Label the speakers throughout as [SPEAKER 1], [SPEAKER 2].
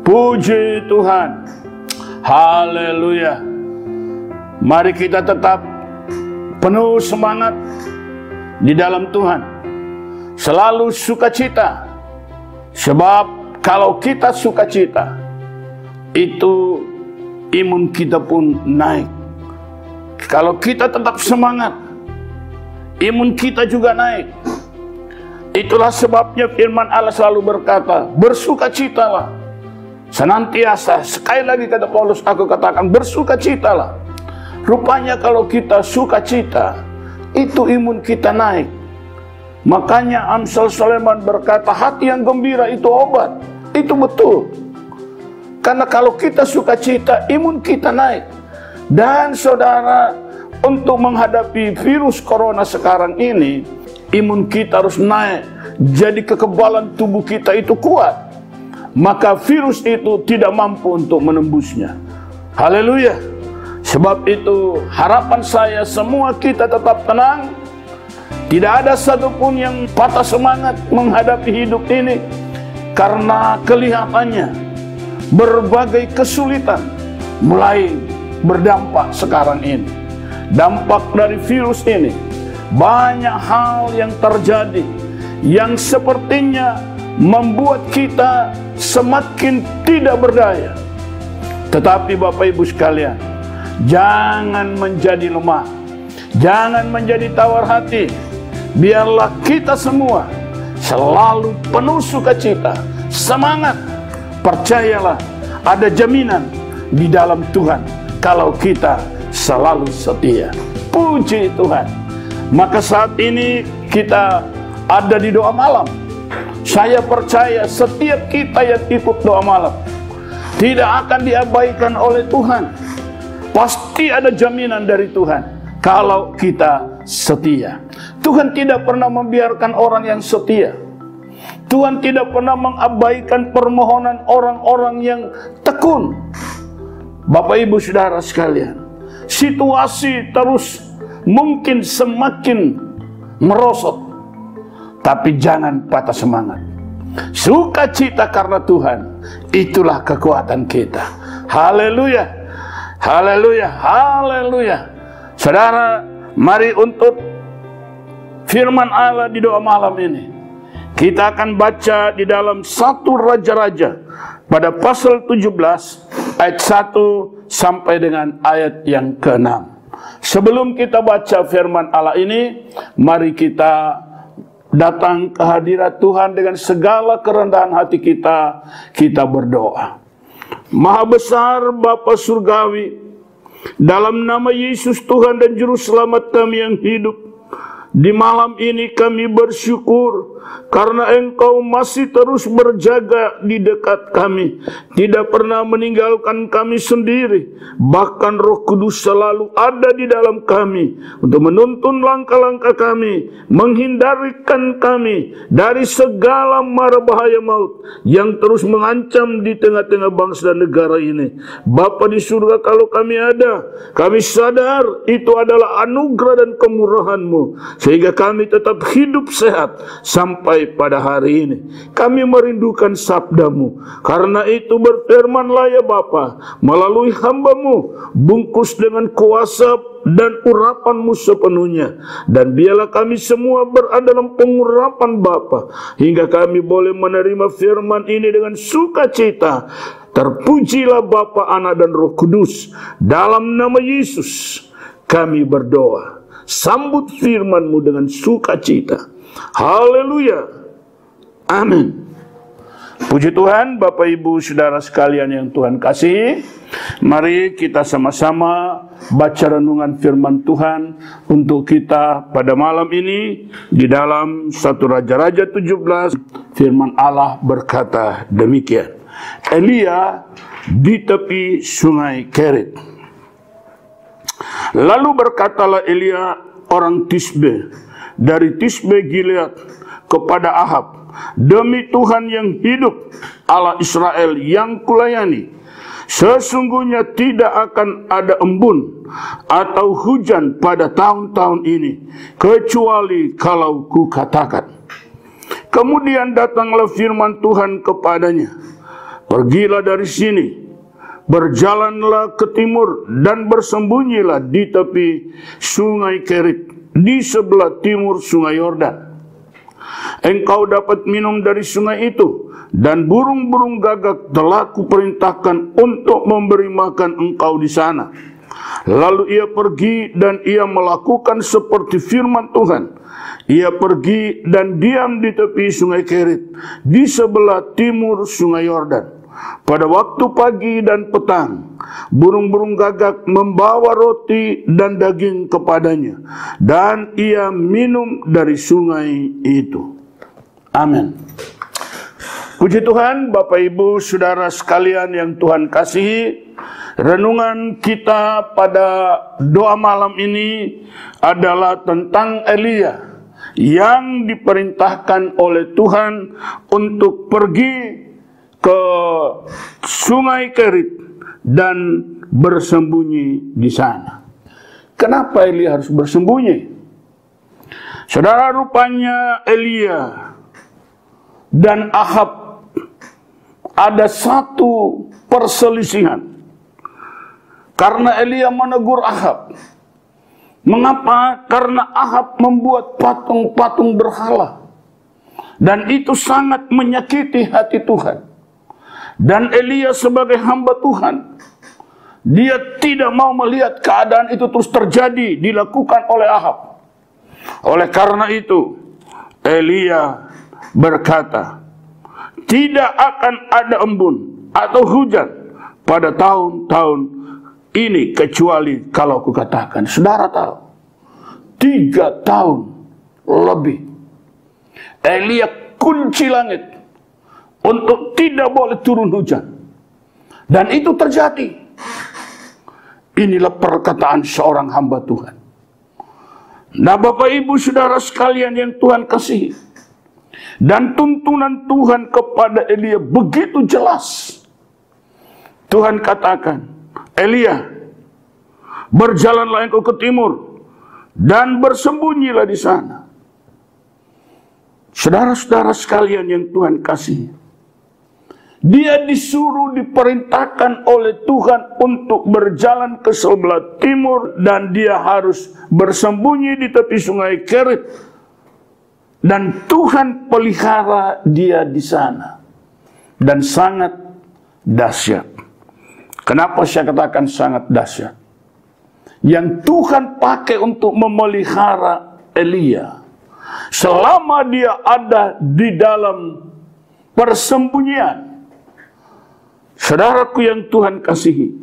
[SPEAKER 1] Puji Tuhan. Haleluya. Mari kita tetap penuh semangat di dalam Tuhan. Selalu sukacita. Sebab kalau kita sukacita, itu imun kita pun naik. Kalau kita tetap semangat, imun kita juga naik. Itulah sebabnya firman Allah selalu berkata, bersukacitalah senantiasa. Sekali lagi kata Paulus, aku katakan bersukacitalah. Rupanya kalau kita sukacita, itu imun kita naik. Makanya Amsal Sulaiman berkata, hati yang gembira itu obat. Itu betul. Karena kalau kita sukacita, imun kita naik. Dan saudara, untuk menghadapi virus corona sekarang ini, imun kita harus naik. Jadi kekebalan tubuh kita itu kuat. Maka virus itu tidak mampu untuk menembusnya. Haleluya. Sebab itu harapan saya semua kita tetap tenang. Tidak ada satupun yang patah semangat menghadapi hidup ini. Karena kelihatannya berbagai kesulitan mulai berdampak sekarang ini. Dampak dari virus ini, banyak hal yang terjadi yang sepertinya membuat kita semakin tidak berdaya. Tetapi Bapak Ibu sekalian, jangan menjadi lemah, jangan menjadi tawar hati. Biarlah kita semua selalu penuh sukacita, semangat. Percayalah, ada jaminan di dalam Tuhan kalau kita selalu setia. Puji Tuhan. Maka saat ini kita ada di doa malam. Saya percaya setiap kita yang ikut doa malam tidak akan diabaikan oleh Tuhan. Pasti ada jaminan dari Tuhan kalau kita setia. Tuhan tidak pernah membiarkan orang yang setia. Tuhan tidak pernah mengabaikan permohonan orang-orang yang tekun. Bapak Ibu Saudara sekalian, situasi terus mungkin semakin merosot, tapi jangan patah semangat. Sukacita karena Tuhan, itulah kekuatan kita. Haleluya, haleluya, haleluya. Saudara, mari untuk firman Allah di doa malam ini. Kita akan baca di dalam 1 Raja-Raja pada pasal 17 ayat 1 sampai dengan ayat yang ke-6. Sebelum kita baca firman Allah ini, mari kita datang ke hadirat Tuhan dengan segala kerendahan hati kita. Kita berdoa. Maha besar Bapa Surgawi, dalam nama Yesus Tuhan dan Juru Selamat kami yang hidup, di malam ini kami bersyukur karena Engkau masih terus berjaga di dekat kami, tidak pernah meninggalkan kami sendiri. Bahkan Roh Kudus selalu ada di dalam kami untuk menuntun langkah-langkah kami, menghindarkan kami dari segala mara bahaya maut yang terus mengancam di tengah-tengah bangsa dan negara ini. Bapa di surga, kalau kami ada, kami sadar itu adalah anugerah dan kemurahan-Mu, sehingga kami tetap hidup sehat sampai pada hari ini. Kami merindukan sabda-Mu. Karena itu berfirmanlah ya Bapa, melalui hamba-Mu, bungkus dengan kuasa dan urapan-Mu sepenuhnya. Dan biarlah kami semua berada dalam pengurapan Bapa, hingga kami boleh menerima firman ini dengan sukacita. Terpujilah Bapa, Anak dan Roh Kudus. Dalam nama Yesus kami berdoa. Sambut firman-Mu dengan sukacita. Haleluya. Amin. Puji Tuhan, Bapak Ibu Saudara sekalian yang Tuhan kasihi. Mari kita sama-sama baca renungan firman Tuhan untuk kita pada malam ini. Di dalam 1 Raja-Raja 17, firman Allah berkata demikian. Elia di tepi sungai Kerit. Lalu berkatalah Elia orang Tisbe dari Tisbe Gilead kepada Ahab, demi Tuhan yang hidup, Allah Israel yang kulayani, sesungguhnya tidak akan ada embun atau hujan pada tahun-tahun ini, kecuali kalau kukatakan. Kemudian datanglah firman Tuhan kepadanya, Pergilah dari sini, berjalanlah ke timur, dan bersembunyilah di tepi sungai Kerit, di sebelah timur sungai Yordan. Engkau dapat minum dari sungai itu, dan burung-burung gagak telah kuperintahkan untuk memberi makan engkau di sana. Lalu ia pergi dan ia melakukan seperti firman Tuhan. Ia pergi dan diam di tepi sungai Kerit, di sebelah timur sungai Yordan. Pada waktu pagi dan petang, burung-burung gagak membawa roti dan daging kepadanya, dan ia minum dari sungai itu. Amin. Puji Tuhan, Bapak Ibu Saudara sekalian yang Tuhan kasihi, renungan kita pada doa malam ini adalah tentang Elia yang diperintahkan oleh Tuhan untuk pergi ke sungai Kerit dan bersembunyi di sana. Kenapa Elia harus bersembunyi? Saudara, rupanya Elia dan Ahab ada satu perselisihan. Karena Elia menegur Ahab. Mengapa? Karena Ahab membuat patung-patung berhala. Dan itu sangat menyakiti hati Tuhan. Dan Elia sebagai hamba Tuhan, dia tidak mau melihat keadaan itu terus terjadi, dilakukan oleh Ahab. Oleh karena itu, Elia berkata, tidak akan ada embun atau hujan pada tahun-tahun ini, kecuali kalau kukatakan. Saudara tahu, 3 tahun lebih Elia kunci langit untuk tidak boleh turun hujan. Dan itu terjadi. Inilah perkataan seorang hamba Tuhan. Nah, Bapak Ibu Saudara sekalian yang Tuhan kasihi, dan tuntunan Tuhan kepada Elia begitu jelas. Tuhan katakan, Elia, berjalanlah engkau ke timur dan bersembunyilah di sana. Saudara-saudara sekalian yang Tuhan kasihi, dia disuruh, diperintahkan oleh Tuhan untuk berjalan ke sebelah timur, dan dia harus bersembunyi di tepi sungai Kerit. Dan Tuhan pelihara dia di sana. Dan sangat dahsyat. Kenapa saya katakan sangat dahsyat? Yang Tuhan pakai untuk memelihara Elia, selama dia ada di dalam persembunyian. Saudaraku yang Tuhan kasihi,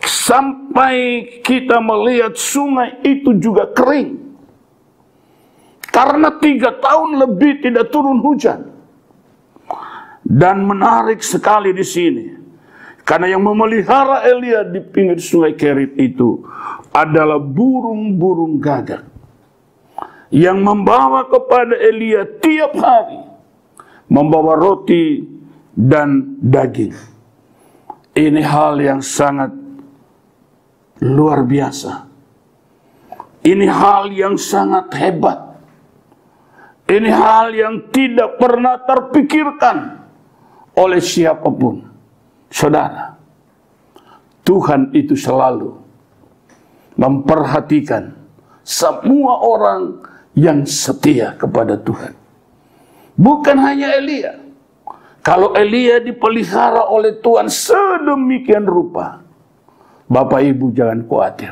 [SPEAKER 1] sampai kita melihat sungai itu juga kering. Karena 3 tahun lebih tidak turun hujan. Dan menarik sekali di sini, karena yang memelihara Elia di pinggir sungai Kerit itu adalah burung-burung gagak yang membawa kepada Elia tiap hari, membawa roti dan daging. Ini hal yang sangat luar biasa. Ini hal yang sangat hebat. Ini hal yang tidak pernah terpikirkan oleh siapapun. Saudara, Tuhan itu selalu memperhatikan semua orang yang setia kepada Tuhan. Bukan hanya Elia. Kalau Elia dipelihara oleh Tuhan sedemikian rupa, Bapak Ibu jangan khawatir.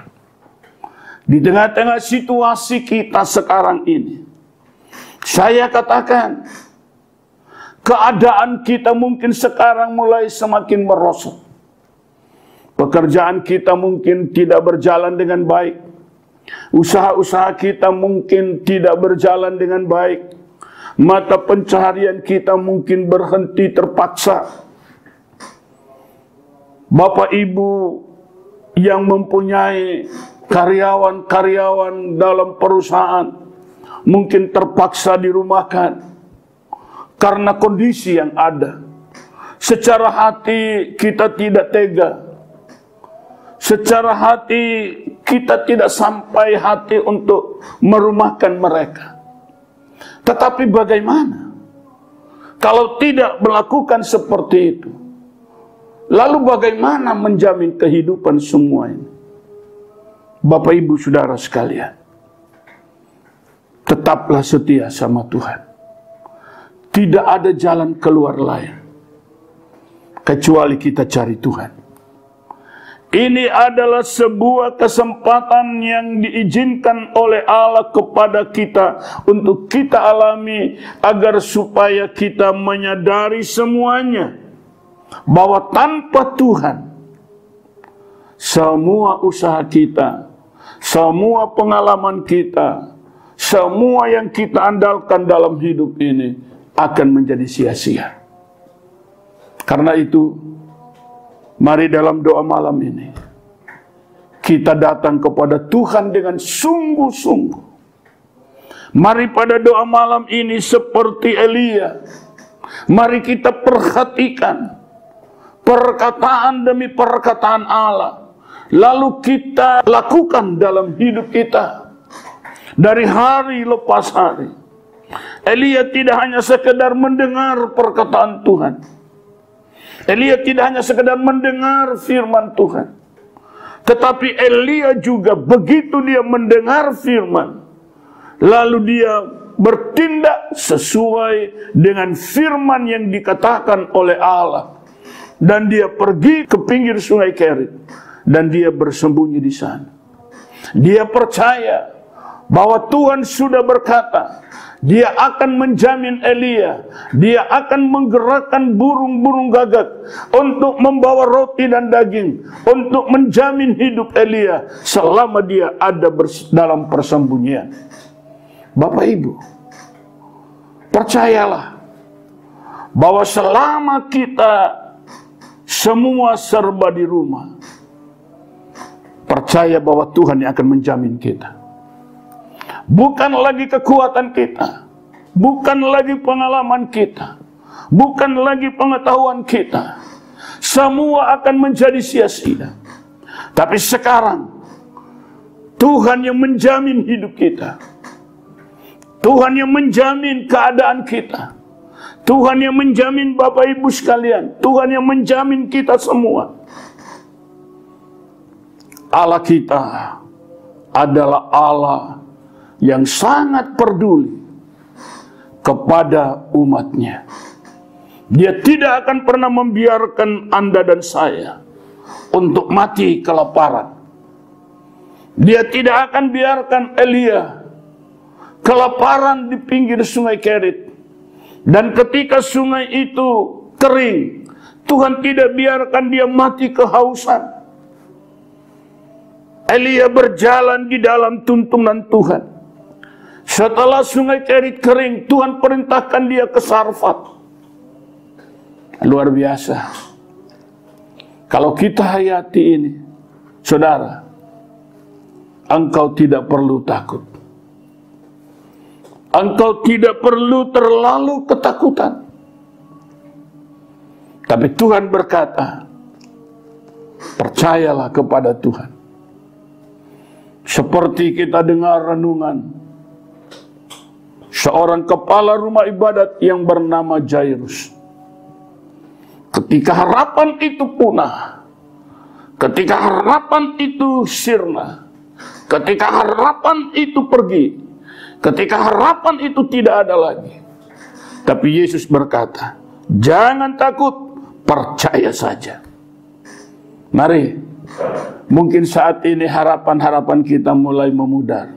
[SPEAKER 1] Di tengah-tengah situasi kita sekarang ini, saya katakan, keadaan kita mungkin sekarang mulai semakin merosot. Pekerjaan kita mungkin tidak berjalan dengan baik. Usaha-usaha kita mungkin tidak berjalan dengan baik. Mata pencaharian kita mungkin berhenti terpaksa. Bapak Ibu yang mempunyai karyawan-karyawan dalam perusahaan mungkin terpaksa dirumahkan karena kondisi yang ada. Secara hati kita tidak tega. Secara hati kita tidak sampai hati untuk merumahkan mereka. Tetapi bagaimana Kalau tidak melakukan seperti itu, lalu bagaimana menjamin kehidupan semua ini? Bapak Ibu Saudara sekalian, tetaplah setia sama Tuhan. Tidak ada jalan keluar lain kecuali kita cari Tuhan. Ini adalah sebuah kesempatan yang diizinkan oleh Allah kepada kita untuk kita alami, agar supaya kita menyadari semuanya bahwa tanpa Tuhan semua usaha kita, semua pengalaman kita, semua yang kita andalkan dalam hidup ini akan menjadi sia-sia. Karena itu, mari dalam doa malam ini kita datang kepada Tuhan dengan sungguh-sungguh. Mari pada doa malam ini seperti Elia, mari kita perhatikan perkataan demi perkataan Allah, lalu kita lakukan dalam hidup kita dari hari lepas hari. Elia tidak hanya sekedar mendengar perkataan Tuhan, Elia tidak hanya sekedar mendengar firman Tuhan, tetapi Elia juga begitu dia mendengar firman, lalu dia bertindak sesuai dengan firman yang dikatakan oleh Allah. Dan dia pergi ke pinggir sungai Kerit, dan dia bersembunyi di sana. Dia percaya bahwa Tuhan sudah berkata, dia akan menjamin Elia, dia akan menggerakkan burung-burung gagak untuk membawa roti dan daging, untuk menjamin hidup Elia selama dia ada dalam persembunyian. Bapak Ibu, percayalah bahwa selama kita semua serba di rumah, percaya bahwa Tuhan yang akan menjamin kita. Bukan lagi kekuatan kita, bukan lagi pengalaman kita, bukan lagi pengetahuan kita. Semua akan menjadi sia-sia. Tapi sekarang Tuhan yang menjamin hidup kita, Tuhan yang menjamin keadaan kita, Tuhan yang menjamin Bapak Ibu sekalian, Tuhan yang menjamin kita semua. Allah kita adalah Allah yang sangat peduli kepada umatnya. Dia tidak akan pernah membiarkan Anda dan saya untuk mati kelaparan. Dia tidak akan biarkan Elia kelaparan di pinggir sungai Kerit. Dan ketika sungai itu kering, Tuhan tidak biarkan dia mati kehausan. Elia berjalan di dalam tuntunan Tuhan. Setelah sungai Kerit kering, Tuhan perintahkan dia ke Sarfat. Luar biasa. Kalau kita hayati ini, saudara, engkau tidak perlu takut. Engkau tidak perlu terlalu ketakutan. Tapi Tuhan berkata, percayalah kepada Tuhan. Seperti kita dengar renungan seorang kepala rumah ibadat yang bernama Jairus. Ketika harapan itu punah, ketika harapan itu sirna, ketika harapan itu pergi, ketika harapan itu tidak ada lagi, tapi Yesus berkata, jangan takut, percaya saja. Mari, mungkin saat ini harapan-harapan kita mulai memudar,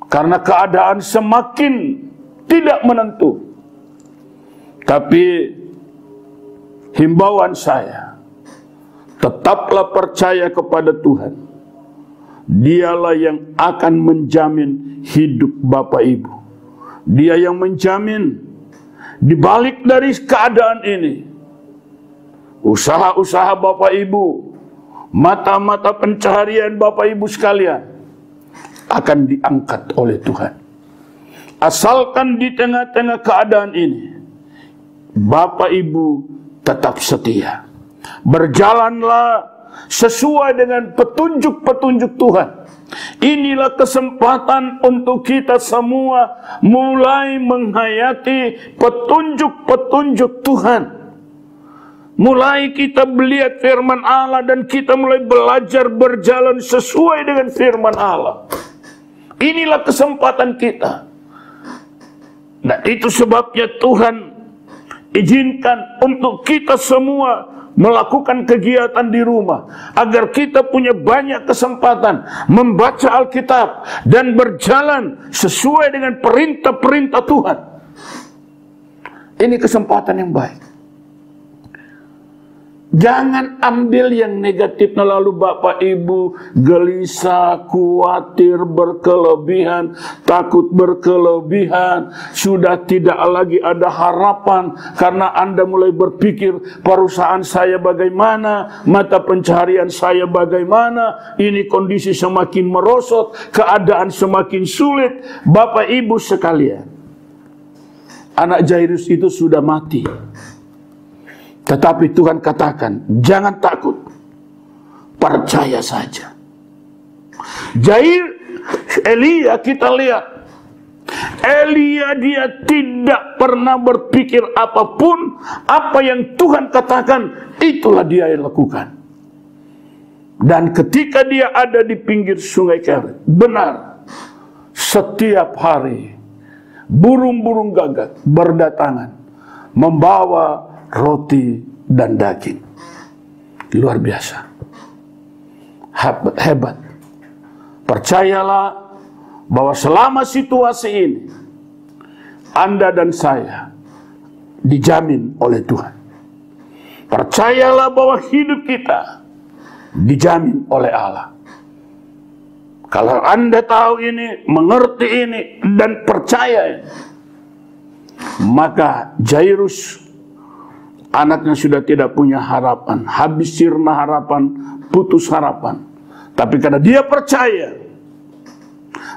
[SPEAKER 1] karena keadaan semakin tidak menentu. Tapi himbauan saya, tetaplah percaya kepada Tuhan. Dialah yang akan menjamin hidup Bapak Ibu. Dia yang menjamin di balik dari keadaan ini, usaha-usaha Bapak Ibu, mata-mata pencaharian Bapak Ibu sekalian akan diangkat oleh Tuhan. Asalkan di tengah-tengah keadaan ini, Bapak Ibu tetap setia. Berjalanlah sesuai dengan petunjuk-petunjuk Tuhan. Inilah kesempatan untuk kita semua mulai menghayati petunjuk-petunjuk Tuhan. Mulai kita melihat firman Allah dan kita mulai belajar berjalan sesuai dengan firman Allah. Inilah kesempatan kita. Nah, itu sebabnya Tuhan izinkan untuk kita semua melakukan kegiatan di rumah, agar kita punya banyak kesempatan membaca Alkitab dan berjalan sesuai dengan perintah-perintah Tuhan. Ini kesempatan yang baik. Jangan ambil yang negatifnya lalu Bapak Ibu gelisah, khawatir, berkelebihan, takut berkelebihan, sudah tidak lagi ada harapan karena Anda mulai berpikir perusahaan saya bagaimana, mata pencaharian saya bagaimana, ini kondisi semakin merosot, keadaan semakin sulit. Bapak Ibu sekalian, anak Jairus itu sudah mati. Tetapi Tuhan katakan, jangan takut, percaya saja. Elia, kita lihat, Elia dia tidak pernah berpikir apapun, apa yang Tuhan katakan, itulah dia yang lakukan. Dan ketika dia ada di pinggir sungai Kerit, benar, setiap hari, burung-burung gagak berdatangan, membawa roti dan daging. Luar biasa. Hebat. Percayalah bahwa selama situasi ini, Anda dan saya dijamin oleh Tuhan. Percayalah bahwa hidup kita dijamin oleh Allah. Kalau Anda tahu ini, mengerti ini, dan percaya ini, maka Jairus, anaknya sudah tidak punya harapan, habis sirna harapan, putus harapan. Tapi karena dia percaya,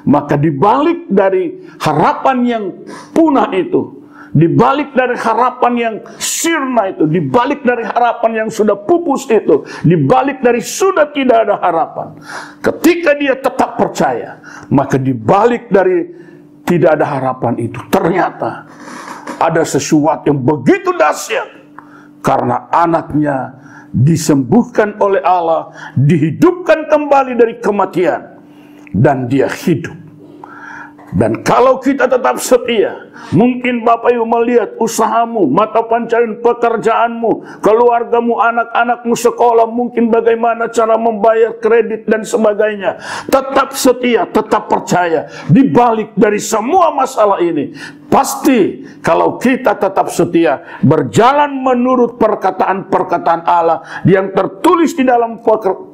[SPEAKER 1] maka dibalik dari harapan yang punah itu, dibalik dari harapan yang sirna itu, dibalik dari harapan yang sudah pupus itu, dibalik dari sudah tidak ada harapan, ketika dia tetap percaya, maka dibalik dari tidak ada harapan itu, ternyata ada sesuatu yang begitu dahsyat. Karena anaknya disembuhkan oleh Allah, dihidupkan kembali dari kematian, dan dia hidup. Dan kalau kita tetap setia, mungkin Bapak Ibu melihat usahamu, mata pencarian pekerjaanmu, keluargamu, anak-anakmu sekolah, mungkin bagaimana cara membayar kredit dan sebagainya. Tetap setia, tetap percaya. Di balik dari semua masalah ini, pasti kalau kita tetap setia, berjalan menurut perkataan-perkataan Allah yang tertulis di dalam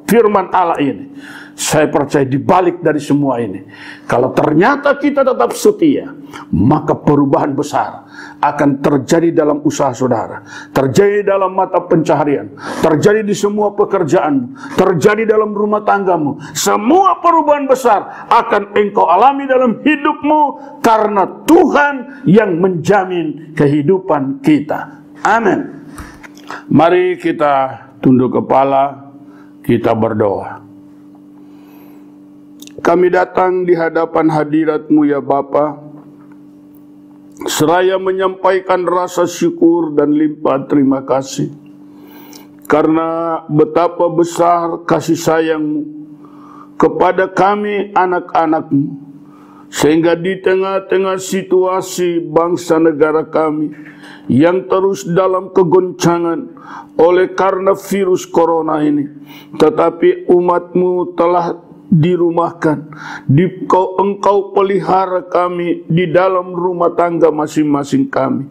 [SPEAKER 1] firman Allah ini, saya percaya di balik dari semua ini, kalau ternyata kita tetap setia, maka perubahan besar akan terjadi dalam usaha saudara, terjadi dalam mata pencaharian, terjadi di semua pekerjaan, terjadi dalam rumah tanggamu. Semua perubahan besar akan engkau alami dalam hidupmu karena Tuhan yang menjamin kehidupan kita. Amin. Mari kita tunduk kepala, kita berdoa. Kami datang di hadapan hadirat-Mu ya Bapa, seraya menyampaikan rasa syukur dan limpah terima kasih, karena betapa besar kasih sayang-Mu kepada kami anak-anak-Mu, sehingga di tengah-tengah situasi bangsa negara kami yang terus dalam kegoncangan oleh karena virus corona ini, tetapi umat-Mu telah dirumahkan, engkau pelihara kami di dalam rumah tangga masing-masing kami,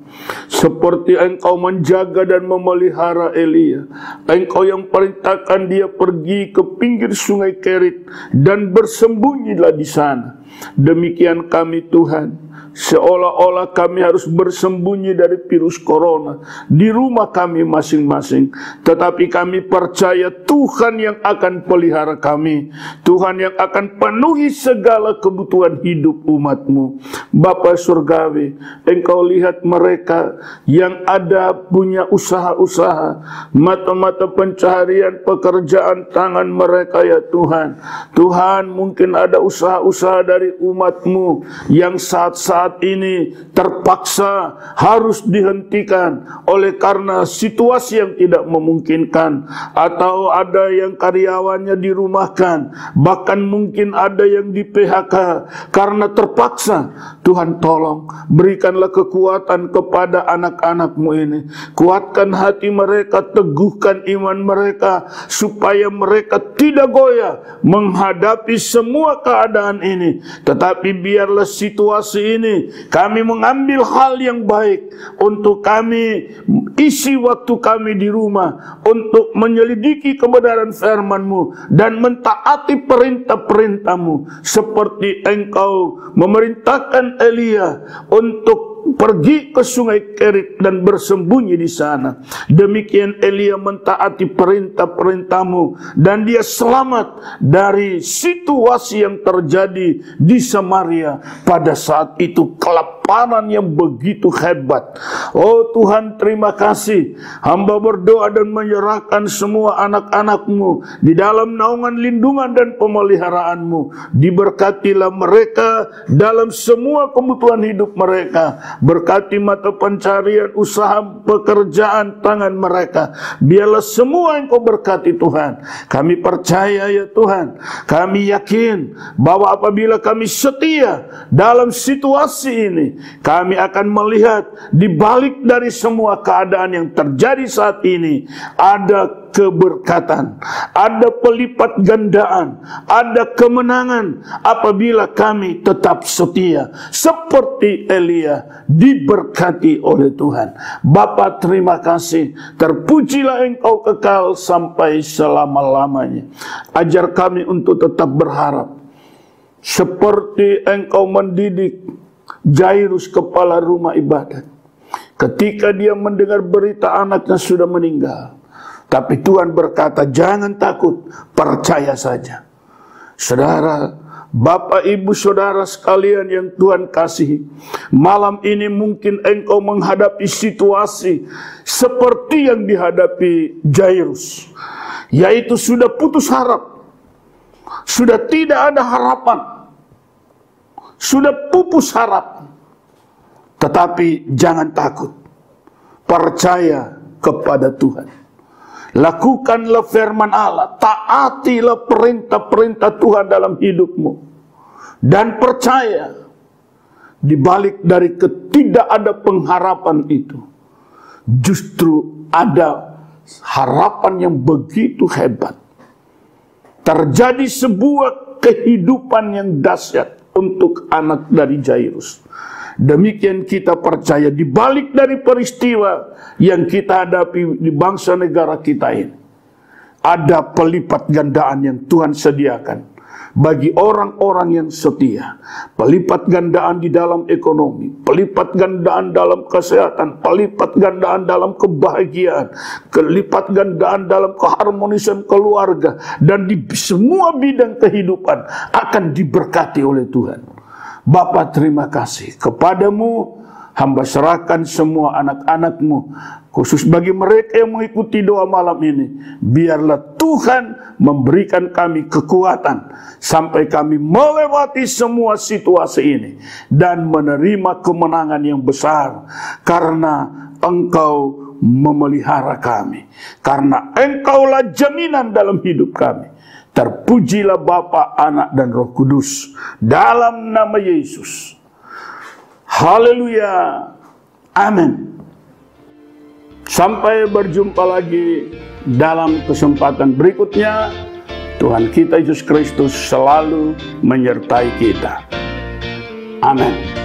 [SPEAKER 1] seperti engkau menjaga dan memelihara Elia. Engkau yang perintahkan dia pergi ke pinggir sungai Kerit dan bersembunyilah di sana. Demikian kami Tuhan, seolah-olah kami harus bersembunyi dari virus corona di rumah kami masing-masing. Tetapi kami percaya Tuhan yang akan pelihara kami, Tuhan yang akan penuhi segala kebutuhan hidup umat-Mu. Bapa Surgawi, Engkau lihat mereka yang ada punya usaha-usaha, mata-mata pencaharian, pekerjaan tangan mereka ya Tuhan. Tuhan, mungkin ada usaha-usaha dari umat-Mu yang saat-saat ini terpaksa harus dihentikan oleh karena situasi yang tidak memungkinkan, atau ada yang karyawannya dirumahkan, bahkan mungkin ada yang di PHK karena terpaksa. Tuhan, tolong berikanlah kekuatan kepada anak-anak-Mu ini, kuatkan hati mereka, teguhkan iman mereka, supaya mereka tidak goyah menghadapi semua keadaan ini. Tetapi biarlah situasi ini kami mengambil hal yang baik untuk kami isi waktu kami di rumah untuk menyelidiki kebenaran firman-Mu dan mentaati perintah-perintah-Mu, seperti Engkau memerintahkan Elia untuk pergi ke sungai Kerit dan bersembunyi di sana. Demikian Elia mentaati perintah-perintah-Mu dan dia selamat dari situasi yang terjadi di Samaria pada saat itu, kelaparan yang begitu hebat. Oh Tuhan, terima kasih. Hamba berdoa dan menyerahkan semua anak-anak-Mu di dalam naungan lindungan dan pemeliharaan-Mu. Diberkatilah mereka dalam semua kebutuhan hidup mereka. Berkati mata pencarian, usaha, pekerjaan tangan mereka. Biarlah semua Engkau berkati Tuhan. Kami percaya ya Tuhan, kami yakin bahwa apabila kami setia dalam situasi ini, kami akan melihat di balik dari semua keadaan yang terjadi saat ini ada keberkatan, ada pelipat gandaan, ada kemenangan apabila kami tetap setia seperti Elia, diberkati oleh Tuhan. Bapa, terima kasih. Terpujilah Engkau kekal sampai selama-lamanya. Ajar kami untuk tetap berharap seperti Engkau mendidik Jairus, kepala rumah ibadat, ketika dia mendengar berita anaknya sudah meninggal. Tapi Tuhan berkata, jangan takut, percaya saja. Saudara, Bapak, Ibu, Saudara sekalian yang Tuhan kasihi, malam ini mungkin engkau menghadapi situasi seperti yang dihadapi Jairus, yaitu sudah putus harap, sudah tidak ada harapan, sudah pupus harap. Tetapi jangan takut, percaya kepada Tuhan. Lakukanlah firman Allah, taatilah perintah-perintah Tuhan dalam hidupmu, dan percaya di balik dari ketidak ada pengharapan itu, justru ada harapan yang begitu hebat. Terjadi sebuah kehidupan yang dahsyat untuk anak dari Jairus. Demikian kita percaya di balik dari peristiwa yang kita hadapi di bangsa negara kita ini, ada pelipat gandaan yang Tuhan sediakan bagi orang-orang yang setia. Pelipat gandaan di dalam ekonomi, pelipat gandaan dalam kesehatan, pelipat gandaan dalam kebahagiaan, pelipat gandaan dalam keharmonisan keluarga, dan di semua bidang kehidupan akan diberkati oleh Tuhan. Bapa, terima kasih. Kepadamu hamba serahkan semua anak-anak-Mu, khusus bagi mereka yang mengikuti doa malam ini. Biarlah Tuhan memberikan kami kekuatan sampai kami melewati semua situasi ini dan menerima kemenangan yang besar, karena Engkau memelihara kami, karena Engkaulah jaminan dalam hidup kami. Terpujilah Bapa, Anak, dan Roh Kudus, dalam nama Yesus. Haleluya. Amin. Sampai berjumpa lagi dalam kesempatan berikutnya. Tuhan kita Yesus Kristus selalu menyertai kita. Amin.